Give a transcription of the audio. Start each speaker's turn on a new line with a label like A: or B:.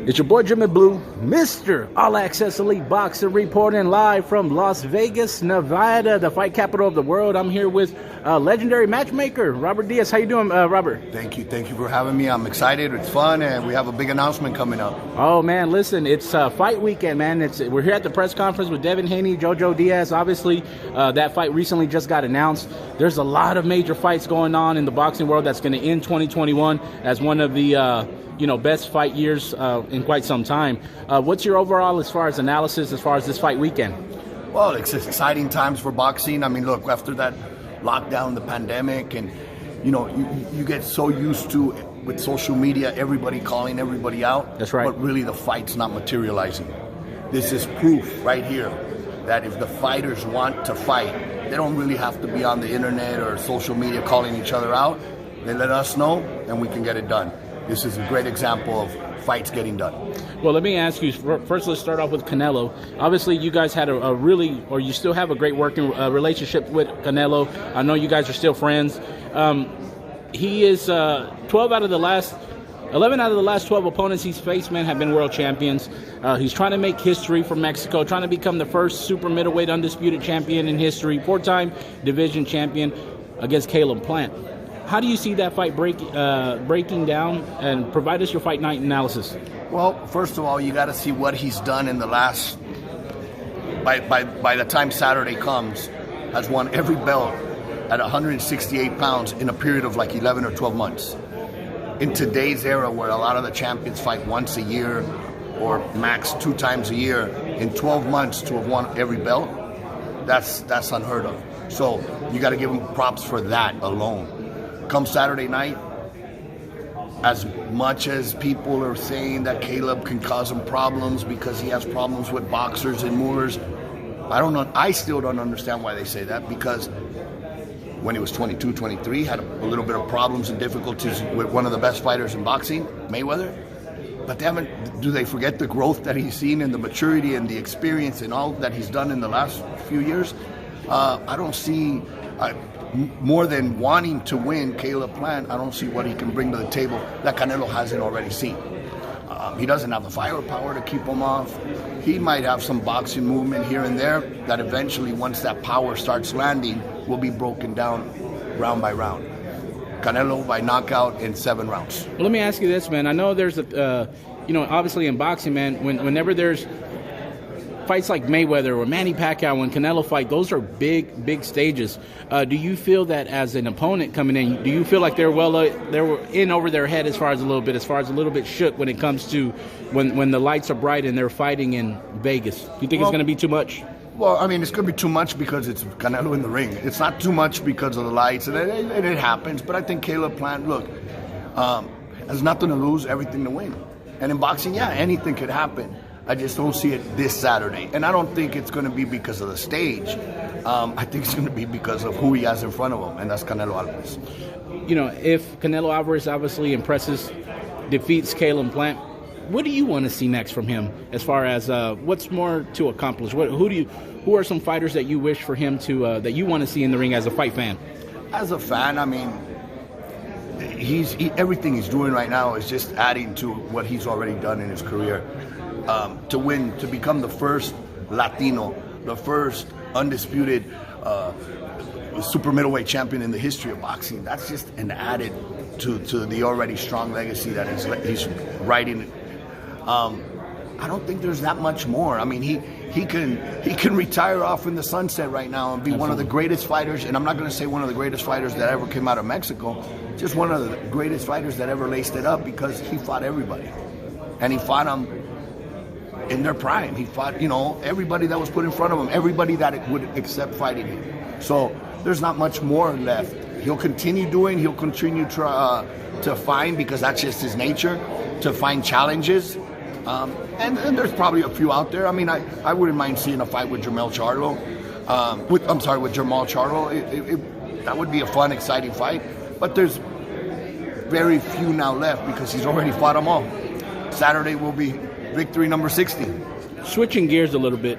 A: It's your boy Jimmy Blue, Mr. All Access Elite Boxer, reporting live from Las Vegas, Nevada, the fight capital of the world. I'm here with legendary matchmaker, Rd Diaz. How you doing, Robert?
B: Thank you for having me. I'm excited, it's fun, and we have a big announcement coming up.
A: Oh man, listen, it's fight weekend, man. We're here at the press conference with Devin Haney, Jojo Diaz. Obviously, that fight recently just got announced. There's a lot of major fights going on in the boxing world that's going to end 2021 as one of the best fight years in quite some time. What's your overall, as far as analysis, as far as this fight weekend?
B: Well, it's exciting times for boxing. I mean, look, after that lockdown, the pandemic, and you get so used to, with social media, everybody calling everybody out.
A: That's right.
B: But really, the fight's not materializing. This is proof right here that if the fighters want to fight, they don't really have to be on the internet or social media calling each other out. They let us know, and we can get it done. This is a great example of fights getting done.
A: Well, let me ask you, first let's start off with Canelo. Obviously, you guys had you still have a great working relationship with Canelo. I know you guys are still friends. He is 11 out of the last 12 opponents he's faced, man, have been world champions. He's trying to make history for Mexico, trying to become the first super middleweight undisputed champion in history, 4-time division champion against Caleb Plant. How do you see that fight breaking down, and provide us your fight night analysis?
B: Well, first of all, you got to see what he's done in the last. By the time Saturday comes, has won every belt at 168 pounds in a period of like 11 or 12 months. In today's era, where a lot of the champions fight once a year or max 2 times a year, in 12 months to have won every belt, that's unheard of. So you got to give him props for that alone. Come Saturday night, as much as people are saying that Caleb can cause him problems because he has problems with boxers and movers, I still don't understand why they say that, because when he was 22, 23, had a little bit of problems and difficulties with one of the best fighters in boxing, Mayweather. But do they forget the growth that he's seen and the maturity and the experience and all that he's done in the last few years? I don't see... more than wanting to win Caleb Plant, I don't see what he can bring to the table that Canelo hasn't already seen. He doesn't have the firepower to keep him off. He might have some boxing movement here and there that eventually, once that power starts landing, will be broken down round by round. Canelo by knockout in 7 rounds.
A: Well, let me ask you this, man. I know there's obviously in boxing, man, whenever there's fights like Mayweather or Manny Pacquiao, when Canelo fight, those are big stages. Do you feel that as an opponent coming in, do you feel like they were in over their head as far as a little bit shook when it comes to when the lights are bright and they're fighting in Vegas? Do you think it's going to be too much?
B: Well, I mean, it's going to be too much because it's Canelo in the ring. It's not too much because of the lights, and it happens. But I think Caleb Plant, look, has nothing to lose, everything to win. And in boxing, yeah, anything could happen. I just don't see it this Saturday. And I don't think it's going to be because of the stage. I think it's going to be because of who he has in front of him, and that's Canelo Alvarez.
A: If Canelo Alvarez obviously defeats Caleb Plant, what do you want to see next from him as far as what's more to accomplish? Who are some fighters that you wish for him to, that you want to see in the ring as a fight fan? As
B: a fan, I mean, everything he's doing right now is just adding to what he's already done in his career. To win, to become the first Latino, the first undisputed super middleweight champion in the history of boxing, that's just an added to the already strong legacy that he's writing. I don't think there's that much more. I mean, he can retire off in the sunset right now and be one of the greatest fighters, and I'm not going to say one of the greatest fighters that ever came out of Mexico, just one of the greatest fighters that ever laced it up, because he fought everybody. And he fought them in their prime. He fought, everybody that was put in front of him, everybody that would accept fighting him. So there's not much more left. He'll continue to find, because that's just his nature, to find challenges. And there's probably a few out there. I mean, I wouldn't mind seeing a fight with Jamal Charlo. With Jamal Charlo. That would be a fun, exciting fight. But there's very few now left because he's already fought them all. Saturday will be victory number 60.
A: Switching gears a little bit,